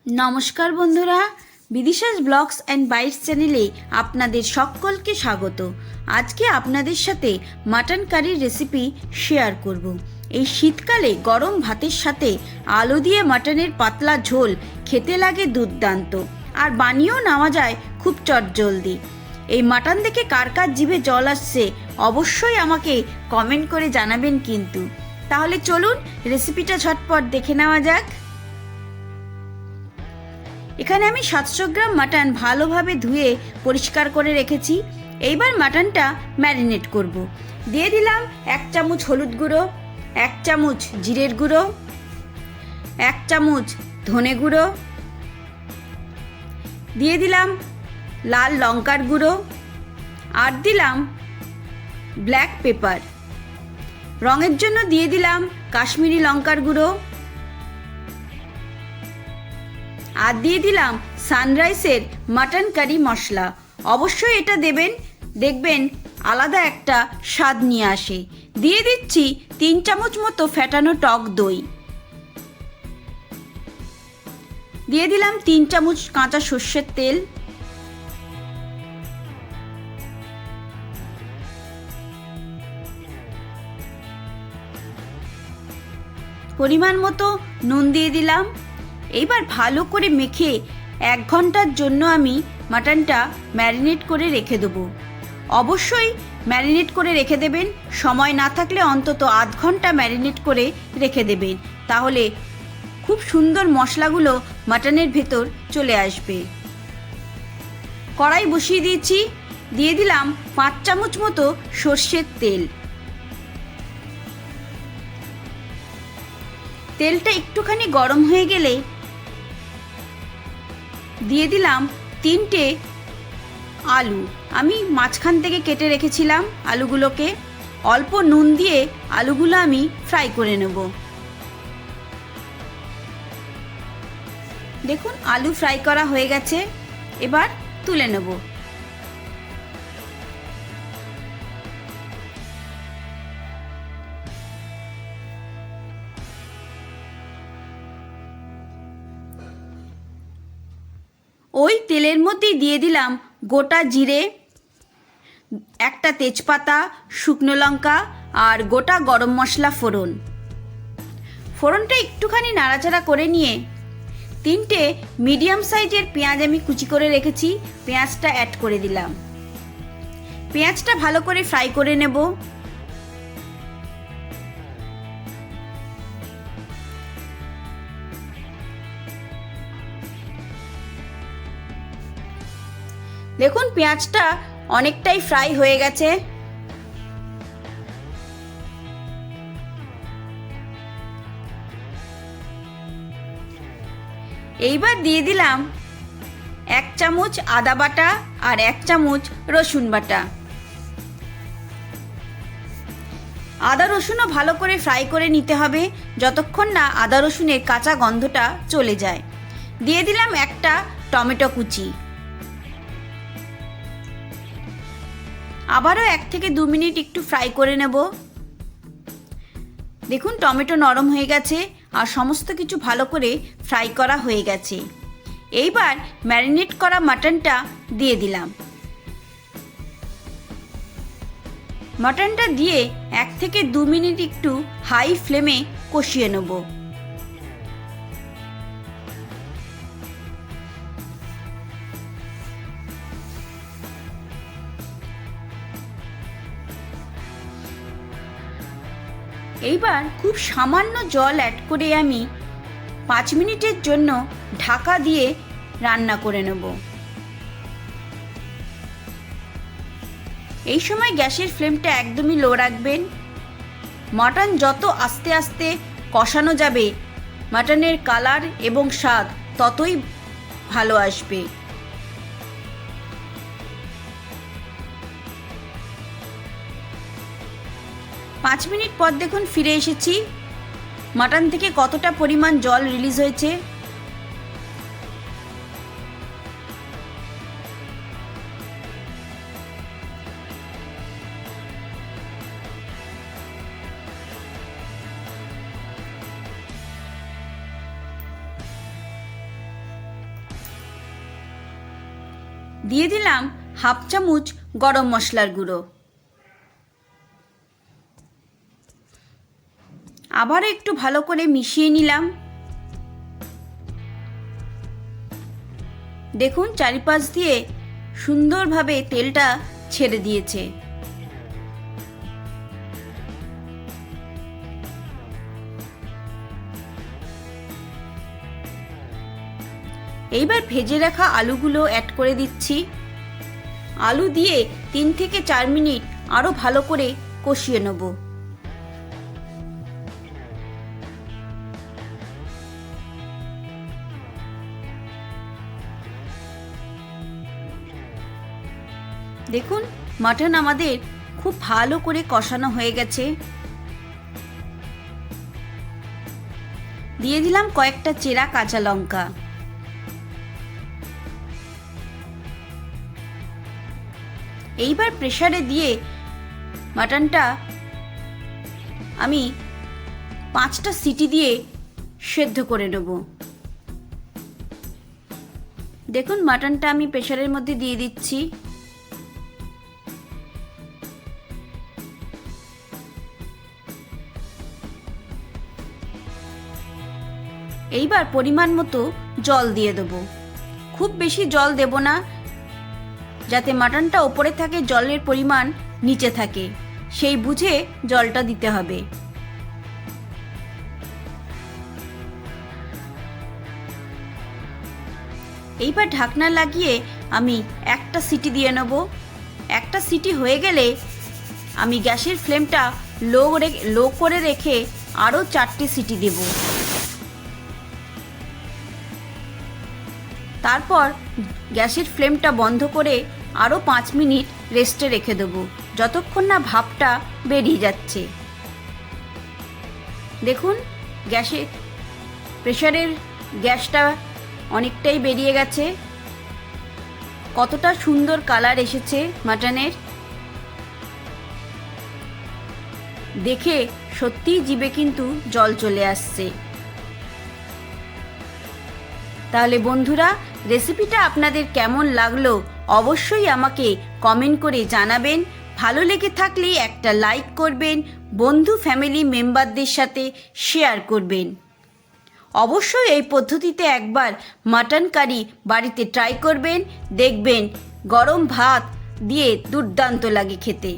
নমস্কার বন্ধুরা, বিদিশাস blogs and bytes চ্যানেলে আপনাদের সকলকে স্বাগত। আজকে আপনাদের সাথে মাটন কারির রেসিপি শেয়ার করব। এই শীতকালে গরম ভাতের সাথে আলু দিয়ে মাটনের পাতলা ঝোল খেতে লাগে দুর্দান্ত, আর বানিয়েও নেওয়া যায় খুব চটজলদি। এই মাটন দেখে কার কার জিভে জল আসছে অবশ্যই আমাকে কমেন্ট করে জানাবেন কিন্তু। তাহলে চলুন রেসিপিটা ঝটপট দেখে নেওয়া যাক। এখানে আমি 700 গ্রাম মাটন ভালোভাবে ধুয়ে পরিষ্কার করে রেখেছি। এইবার মাটনটা ম্যারিনেট করব। দিয়ে দিলাম 1 চামচ হলুদ গুঁড়ো, 1 চামচ জিরের গুঁড়ো, 1 চামচ ধনে গুঁড়ো, দিয়ে দিলাম লাল লঙ্কার গুঁড়ো, আর দিলাম ব্ল্যাক পেপার। রঙের জন্য দিয়ে দিলাম কাশ্মীরি লঙ্কার গুঁড়ো, আর দিয়ে দিলাম সানরাইসের মাটন কারি মশলা। অবশ্যই এটা দেবেন, দেখবেন আলাদা একটা স্বাদ নিয়ে আসে। দিয়ে দিচ্ছি 3 চামচ মতো ফ্যাটানো টক দই, দিয়ে দিলাম 3 চামচ কাঁচা সর্ষের তেল, পরিমাণ মতো নুন দিয়ে দিলাম। এইবার ভালো করে মেখে 1 ঘন্টার জন্য আমি মাটনটা ম্যারিনেট করে রেখে দেবো। অবশ্যই ম্যারিনেট করে রেখে দেবেন, সময় না থাকলে অন্তত আধ ঘন্টা ম্যারিনেট করে রেখে দেবেন, তাহলে খুব সুন্দর মশলাগুলো মাটনের ভেতর চলে আসবে। কড়াই বসিয়ে দিয়েছি, দিয়ে দিলাম 5 চামচ মতো সর্ষের তেল। তেলটা একটুখানি গরম হয়ে গেলে দিয়ে দিলাম 3টে আলু। আমি মাঝখান থেকে কেটে রেখেছিলাম আলুগুলোকে। অল্প নুন দিয়ে আলুগুলো আমি ফ্রাই করে নেব। দেখুন আলু ফ্রাই করা হয়ে গেছে, এবার তুলে নেব। ওই তেলের মধ্যেই দিয়ে দিলাম গোটা জিরে, একটা তেজপাতা, শুকনো লঙ্কা আর গোটা গরম মশলা ফোড়ন। ফোড়নটা একটুখানি নাড়াচাড়া করে নিয়ে 3টে মিডিয়াম সাইজের পেঁয়াজ আমি কুচি করে রেখেছি, পেঁয়াজটা অ্যাড করে দিলাম। পেঁয়াজটা ভালো করে ফ্রাই করে নেব। দেখুন পেঁয়াজটা অনেকটাই ফ্রাই হয়ে গেছে। এইবার দিয়ে দিলাম 1 চামচ আদা বাটা আর 1 চামচ রসুন বাটা। আদা রসুনও ভালো করে ফ্রাই করে নিতে হবে, যতক্ষণ না আদা রসুনের কাঁচা গন্ধটা চলে যায়। দিয়ে দিলাম একটা টমেটো কুচি। আবারও 1 থেকে 2 মিনিট একটু ফ্রাই করে নেব। দেখুন টমেটো নরম হয়ে গেছে আর সমস্ত কিছু ভালো করে ফ্রাই করা হয়ে গেছে। এইবার ম্যারিনেট করা মাটনটা দিয়ে দিলাম। মাটনটা দিয়ে 1 থেকে 2 মিনিট একটু হাই ফ্লেমে কষিয়ে নেব। এইবার খুব সামান্য জল অ্যাড করে আমি 5 মিনিটের জন্য ঢাকা দিয়ে রান্না করে নেব। এই সময় গ্যাসের ফ্লেমটা একদমই লো রাখবেন। মাটন যত আস্তে আস্তে কষানো যাবে, মাটনের কালার এবং স্বাদ ততই ভালো আসবে। পাঁচ মিনিট পর দেখুন ফিরে এসেছি। মাটন থেকে কতটা পরিমাণ জল রিলিজ হয়েছে। দিয়ে দিলাম হাফ চামচ গরম মশলার গুঁড়ো। আবারও একটু ভালো করে মিশিয়ে নিলাম। দেখুন চারিপাশ দিয়ে সুন্দরভাবে তেলটা ছেড়ে দিয়েছে। এইবার ভেজে রাখা আলুগুলো অ্যাড করে দিচ্ছি। আলু দিয়ে 3 থেকে 4 মিনিট আরও ভালো করে কষিয়ে নেব। দেখুন মাটন আমাদের খুব ভালো করে কষানো হয়ে গেছে। দিয়ে দিলাম কয়েকটা চেরা কাঁচা লঙ্কা। এইবার প্রেসারে দিয়ে মাটনটা আমি 5টা সিটি দিয়ে সেদ্ধ করে নেব। দেখুন মাটনটা আমি প্রেসারের মধ্যে দিয়ে দিচ্ছি। এইবার পরিমাণ মতো জল দিয়ে দেব। খুব বেশি জল দেব না, যাতে মাটনটা ওপরে থাকে জলের পরিমাণ নিচে থাকে, সেই বুঝে জলটা দিতে হবে। এইবার ঢাকনা লাগিয়ে আমি একটা সিটি দিয়ে নেব। একটা সিটি হয়ে গেলে আমি গ্যাসের ফ্লেমটা লো করে রেখে আরও 4টে সিটি দেব। তারপর গ্যাসের ফ্লেমটা বন্ধ করে আরও 5 মিনিট রেস্টে রেখে দেবো, যতক্ষণ না ভাপটা বেরিয়ে যাচ্ছে। দেখুন প্রেসারের গ্যাসটা অনেকটাই বেরিয়ে গেছে। কতটা সুন্দর কালার এসেছে মাটনের, দেখে সত্যিই জিভে কিন্তু জল চলে আসছে। তাহলে বন্ধুরা, রেসিপিটা আপনাদের কেমন লাগলো অবশ্যই আমাকে কমেন্ট করে জানাবেন। ভালো লেগে থাকলে একটা লাইক করবেন, বন্ধু ফ্যামিলি মেম্বারদের সাথে শেয়ার করবেন। অবশ্যই এই পদ্ধতিতে একবার মাটন কারি বাড়িতে ট্রাই করবেন, দেখবেন গরম ভাত দিয়ে দুর্দান্ত লাগে খেতে।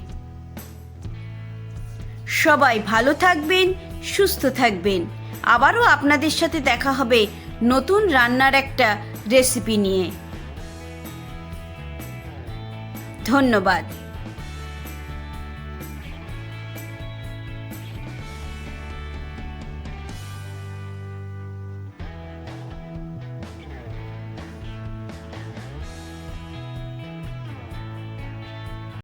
সবাই ভালো থাকবেন, সুস্থ থাকবেন। আবারও আপনাদের সাথে দেখা হবে নতুন রান্নার একটা রেসিপি নিয়ে। ধন্যবাদ।